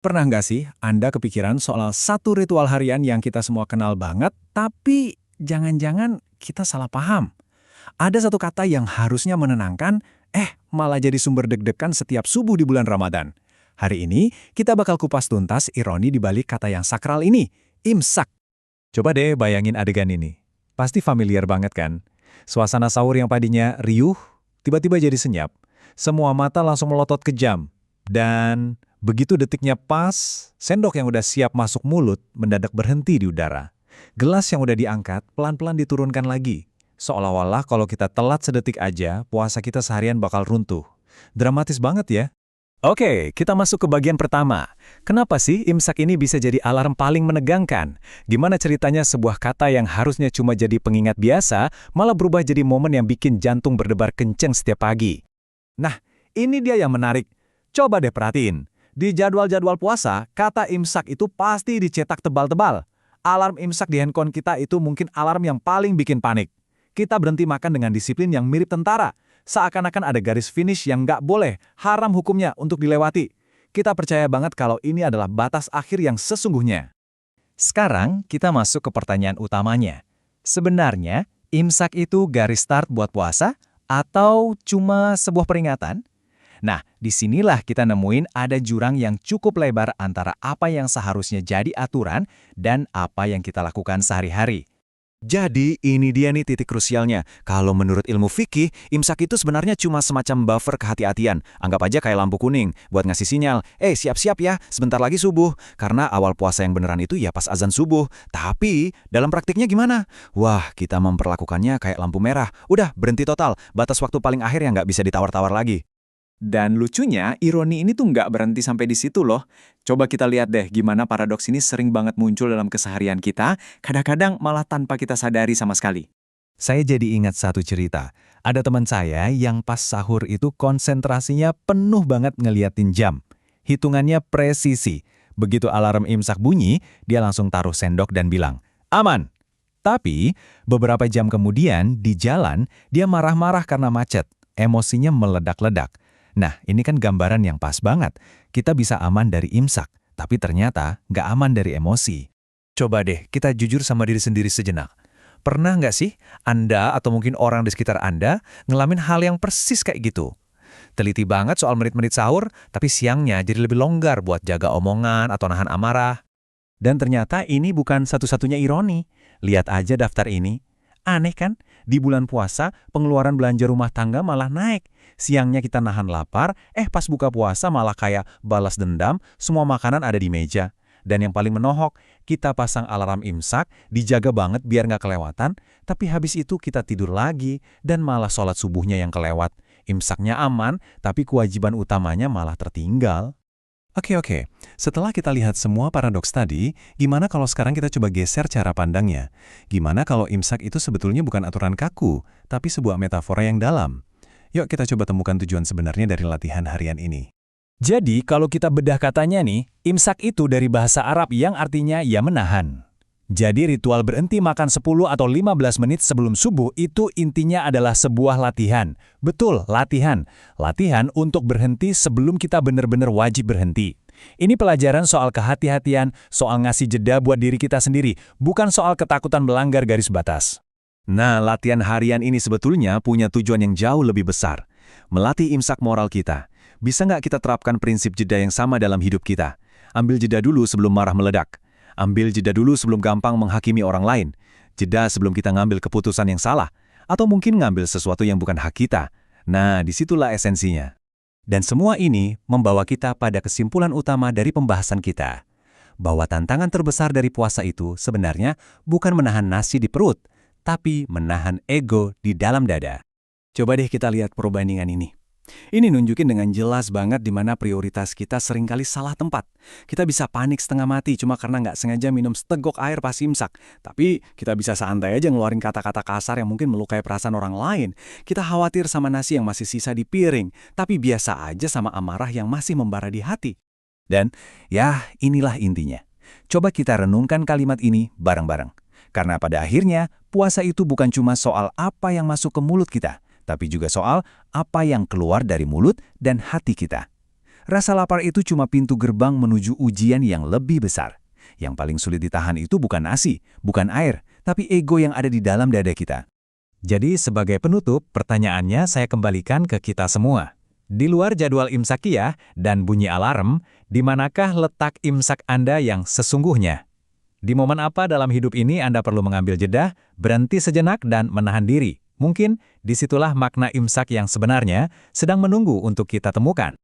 Pernah nggak sih Anda kepikiran soal satu ritual harian yang kita semua kenal banget, tapi jangan-jangan kita salah paham? Ada satu kata yang harusnya menenangkan, malah jadi sumber deg-degan setiap subuh di bulan Ramadan. Hari ini, kita bakal kupas tuntas ironi di balik kata yang sakral ini, imsak. Coba deh bayangin adegan ini. Pasti familiar banget kan? Suasana sahur yang tadinya riuh, tiba-tiba jadi senyap. Semua mata langsung melotot ke jam. Dan begitu detiknya pas, sendok yang udah siap masuk mulut mendadak berhenti di udara. Gelas yang udah diangkat pelan-pelan diturunkan lagi. Seolah-olah kalau kita telat sedetik aja, puasa kita seharian bakal runtuh. Dramatis banget ya. Oke, kita masuk ke bagian pertama. Kenapa sih imsak ini bisa jadi alarm paling menegangkan? Gimana ceritanya sebuah kata yang harusnya cuma jadi pengingat biasa, malah berubah jadi momen yang bikin jantung berdebar kenceng setiap pagi? Nah, ini dia yang menarik. Coba deh perhatiin. Di jadwal-jadwal puasa, kata imsak itu pasti dicetak tebal-tebal. Alarm imsak di handphone kita itu mungkin alarm yang paling bikin panik. Kita berhenti makan dengan disiplin yang mirip tentara. Seakan-akan ada garis finish yang nggak boleh, haram hukumnya untuk dilewati. Kita percaya banget kalau ini adalah batas akhir yang sesungguhnya. Sekarang kita masuk ke pertanyaan utamanya. Sebenarnya, imsak itu garis start buat puasa atau cuma sebuah peringatan? Nah, disinilah kita nemuin ada jurang yang cukup lebar antara apa yang seharusnya jadi aturan dan apa yang kita lakukan sehari-hari. Jadi, ini dia nih titik krusialnya. Kalau menurut ilmu fikih, imsak itu sebenarnya cuma semacam buffer kehati-hatian. Anggap aja kayak lampu kuning, buat ngasih sinyal, siap-siap ya, sebentar lagi subuh. Karena awal puasa yang beneran itu ya pas azan subuh. Tapi, dalam praktiknya gimana? Wah, kita memperlakukannya kayak lampu merah. Udah, berhenti total. Batas waktu paling akhir yang nggak bisa ditawar-tawar lagi. Dan lucunya, ironi ini tuh nggak berhenti sampai di situ loh. Coba kita lihat deh gimana paradoks ini sering banget muncul dalam keseharian kita, kadang-kadang malah tanpa kita sadari sama sekali. Saya jadi ingat satu cerita. Ada teman saya yang pas sahur itu konsentrasinya penuh banget ngeliatin jam. Hitungannya presisi. Begitu alarm imsak bunyi, dia langsung taruh sendok dan bilang, "Aman." Tapi, beberapa jam kemudian, di jalan, dia marah-marah karena macet. Emosinya meledak-ledak. Nah, ini kan gambaran yang pas banget. Kita bisa aman dari imsak, tapi ternyata nggak aman dari emosi. Coba deh, kita jujur sama diri sendiri sejenak. Pernah nggak sih Anda atau mungkin orang di sekitar Anda ngelamin hal yang persis kayak gitu? Teliti banget soal menit-menit sahur, tapi siangnya jadi lebih longgar buat jaga omongan atau nahan amarah. Dan ternyata ini bukan satu-satunya ironi. Lihat aja daftar ini. Aneh kan? Di bulan puasa, pengeluaran belanja rumah tangga malah naik. Siangnya kita nahan lapar, pas buka puasa malah kayak balas dendam, semua makanan ada di meja. Dan yang paling menohok, kita pasang alarm imsak, dijaga banget biar nggak kelewatan, tapi habis itu kita tidur lagi, dan malah sholat subuhnya yang kelewat. Imsaknya aman, tapi kewajiban utamanya malah tertinggal. Oke. Setelah kita lihat semua paradoks tadi, gimana kalau sekarang kita coba geser cara pandangnya? Gimana kalau imsak itu sebetulnya bukan aturan kaku, tapi sebuah metafora yang dalam? Yuk kita coba temukan tujuan sebenarnya dari latihan harian ini. Jadi, kalau kita bedah katanya nih, imsak itu dari bahasa Arab yang artinya ya menahan. Jadi ritual berhenti makan 10 atau 15 menit sebelum subuh itu intinya adalah sebuah latihan. Betul, latihan. Latihan untuk berhenti sebelum kita benar-benar wajib berhenti. Ini pelajaran soal kehati-hatian, soal ngasih jeda buat diri kita sendiri, bukan soal ketakutan melanggar garis batas. Nah, latihan harian ini sebetulnya punya tujuan yang jauh lebih besar. Melatih imsak moral kita. Bisa nggak kita terapkan prinsip jeda yang sama dalam hidup kita? Ambil jeda dulu sebelum marah meledak. Ambil jeda dulu sebelum gampang menghakimi orang lain. Jeda sebelum kita ngambil keputusan yang salah. Atau mungkin ngambil sesuatu yang bukan hak kita. Nah, disitulah esensinya. Dan semua ini membawa kita pada kesimpulan utama dari pembahasan kita. Bahwa tantangan terbesar dari puasa itu sebenarnya bukan menahan nasi di perut, tapi menahan ego di dalam dada. Coba deh kita lihat perbandingan ini. Ini nunjukin dengan jelas banget di mana prioritas kita seringkali salah tempat. Kita bisa panik setengah mati cuma karena nggak sengaja minum setegok air pas imsak. Tapi kita bisa santai aja ngeluarin kata-kata kasar yang mungkin melukai perasaan orang lain. Kita khawatir sama nasi yang masih sisa di piring, tapi biasa aja sama amarah yang masih membara di hati. Dan ya inilah intinya. Coba kita renungkan kalimat ini bareng-bareng. Karena pada akhirnya puasa itu bukan cuma soal apa yang masuk ke mulut kita, tapi juga soal apa yang keluar dari mulut dan hati kita. Rasa lapar itu cuma pintu gerbang menuju ujian yang lebih besar. Yang paling sulit ditahan itu bukan nasi, bukan air, tapi ego yang ada di dalam dada kita. Jadi sebagai penutup, pertanyaannya saya kembalikan ke kita semua. Di luar jadwal imsakiyah dan bunyi alarm, di manakah letak imsak Anda yang sesungguhnya? Di momen apa dalam hidup ini Anda perlu mengambil jeda, berhenti sejenak dan menahan diri? Mungkin disitulah makna imsak yang sebenarnya sedang menunggu untuk kita temukan.